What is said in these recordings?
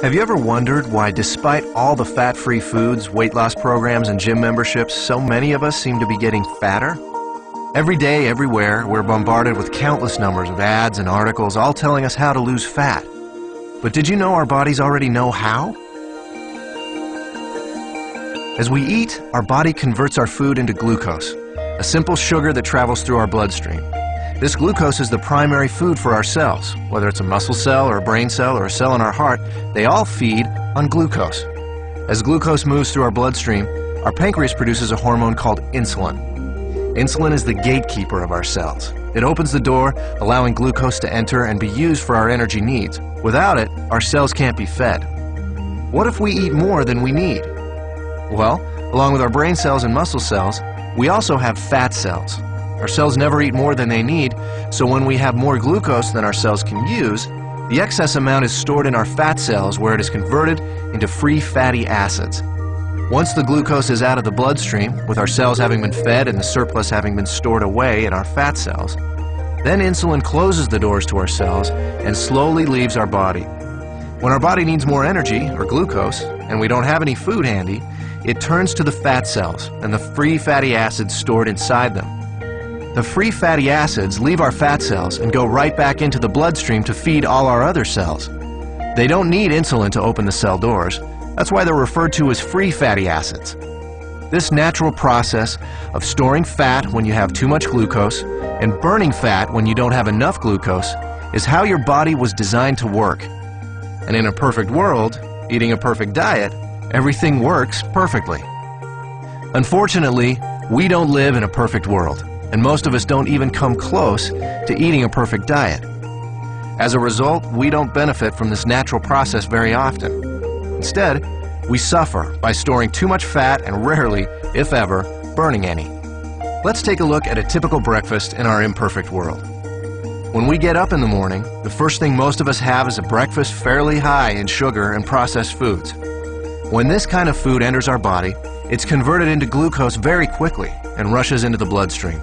Have you ever wondered why, despite all the fat-free foods, weight loss programs, and gym memberships, so many of us seem to be getting fatter? Every day, everywhere, we're bombarded with countless numbers of ads and articles all telling us how to lose fat. But did you know our bodies already know how? As we eat, our body converts our food into glucose, a simple sugar that travels through our bloodstream. This glucose is the primary food for our cells. Whether it's a muscle cell or a brain cell or a cell in our heart, they all feed on glucose. As glucose moves through our bloodstream, our pancreas produces a hormone called insulin. Insulin is the gatekeeper of our cells. It opens the door, allowing glucose to enter and be used for our energy needs. Without it, our cells can't be fed. What if we eat more than we need? Well, along with our brain cells and muscle cells, we also have fat cells. Our cells never eat more than they need, so when we have more glucose than our cells can use, the excess amount is stored in our fat cells where it is converted into free fatty acids. Once the glucose is out of the bloodstream, with our cells having been fed and the surplus having been stored away in our fat cells, then insulin closes the doors to our cells and slowly leaves our body. When our body needs more energy, or glucose, and we don't have any food handy, it turns to the fat cells and the free fatty acids stored inside them. The free fatty acids leave our fat cells and go right back into the bloodstream to feed all our other cells. They don't need insulin to open the cell doors. That's why they're referred to as free fatty acids. This natural process of storing fat when you have too much glucose and burning fat when you don't have enough glucose is how your body was designed to work. And in a perfect world, eating a perfect diet, everything works perfectly. Unfortunately, we don't live in a perfect world, and most of us don't even come close to eating a perfect diet. As a result, we don't benefit from this natural process very often. Instead, we suffer by storing too much fat and rarely, if ever, burning any. Let's take a look at a typical breakfast in our imperfect world. When we get up in the morning, the first thing most of us have is a breakfast fairly high in sugar and processed foods. When this kind of food enters our body, it's converted into glucose very quickly and rushes into the bloodstream.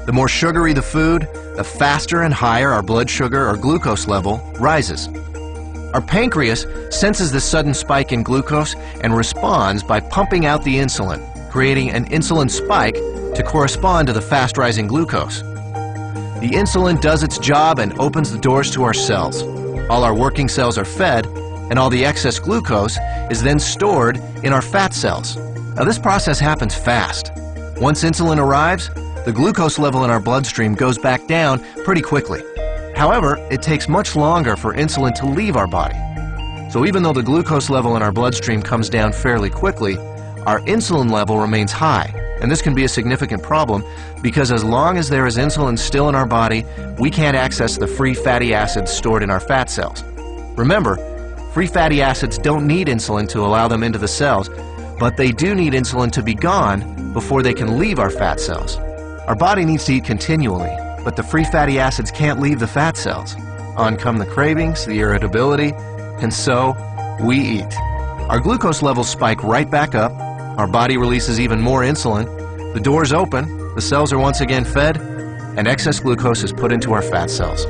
The more sugary the food, the faster and higher our blood sugar or glucose level rises. Our pancreas senses this sudden spike in glucose and responds by pumping out the insulin, creating an insulin spike to correspond to the fast-rising glucose. The insulin does its job and opens the doors to our cells. All our working cells are fed, and all the excess glucose is then stored in our fat cells. Now, this process happens fast. Once insulin arrives, the glucose level in our bloodstream goes back down pretty quickly. However, it takes much longer for insulin to leave our body. So even though the glucose level in our bloodstream comes down fairly quickly, our insulin level remains high. And this can be a significant problem because as long as there is insulin still in our body, we can't access the free fatty acids stored in our fat cells. Remember, free fatty acids don't need insulin to allow them into the cells, but they do need insulin to be gone before they can leave our fat cells. Our body needs to eat continually, but the free fatty acids can't leave the fat cells. On come the cravings, the irritability, and so we eat. Our glucose levels spike right back up, our body releases even more insulin, the doors open, the cells are once again fed, and excess glucose is put into our fat cells.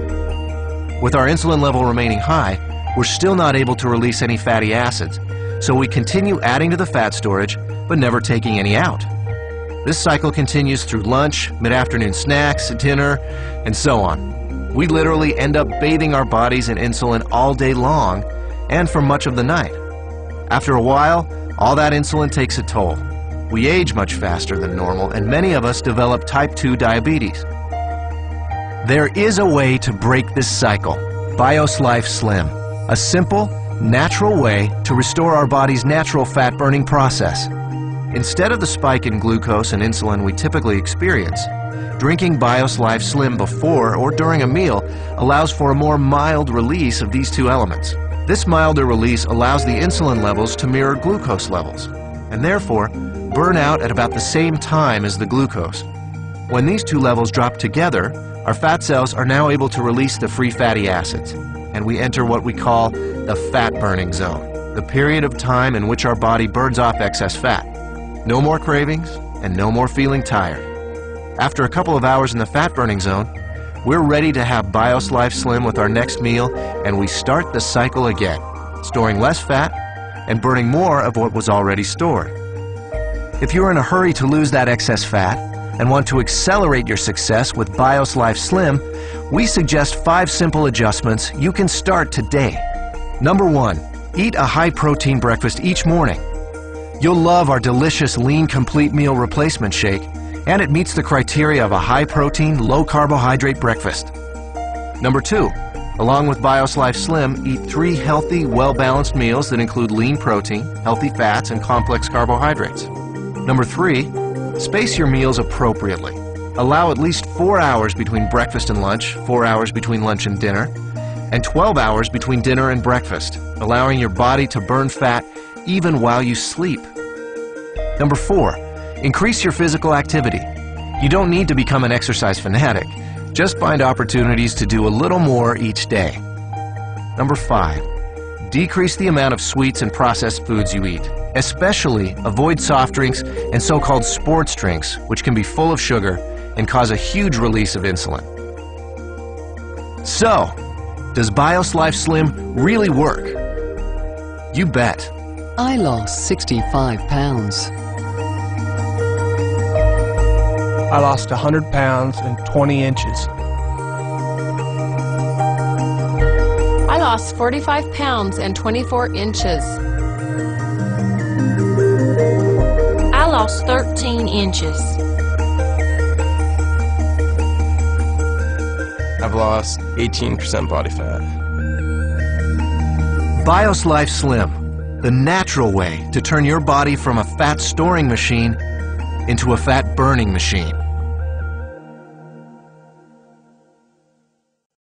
With our insulin level remaining high, we're still not able to release any fatty acids, so we continue adding to the fat storage, but never taking any out. This cycle continues through lunch, mid-afternoon snacks, dinner, and so on. We literally end up bathing our bodies in insulin all day long and for much of the night. After a while, all that insulin takes a toll. We age much faster than normal, and many of us develop type 2 diabetes. There is a way to break this cycle. BIOS Life Slim, a simple, natural way to restore our body's natural fat-burning process. Instead of the spike in glucose and insulin we typically experience, drinking BIOS Life Slim before or during a meal allows for a more mild release of these two elements. This milder release allows the insulin levels to mirror glucose levels, and therefore burn out at about the same time as the glucose. When these two levels drop together, our fat cells are now able to release the free fatty acids, and we enter what we call the fat-burning zone, the period of time in which our body burns off excess fat. No more cravings, and no more feeling tired. After a couple of hours in the fat-burning zone, We're ready to have BIOS Life Slim with our next meal, and we start the cycle again, storing less fat and burning more of what was already stored. If you're in a hurry to lose that excess fat and want to accelerate your success with BIOS Life Slim, we suggest 5 simple adjustments you can start today. Number 1, eat a high-protein breakfast each morning. You'll love our delicious Lean Complete Meal Replacement Shake, and it meets the criteria of a high-protein, low-carbohydrate breakfast. Number 2, along with BIOS Life Slim, eat 3 healthy, well-balanced meals that include lean protein, healthy fats, and complex carbohydrates. Number 3, space your meals appropriately. Allow at least 4 hours between breakfast and lunch, 4 hours between lunch and dinner, and 12 hours between dinner and breakfast, allowing your body to burn fat even while you sleep. Number 4, increase your physical activity. You don't need to become an exercise fanatic. Just find opportunities to do a little more each day. Number 5, decrease the amount of sweets and processed foods you eat. Especially avoid soft drinks and so-called sports drinks, which can be full of sugar and cause a huge release of insulin. So, does BIOS Life Slim really work? You bet. I lost 65 pounds. I lost 100 pounds and 20 inches. I lost 45 pounds and 24 inches. I lost 13 inches. I've lost 18% body fat. BIOS Life Slim, the natural way to turn your body from a fat storing machine into a fat burning machine.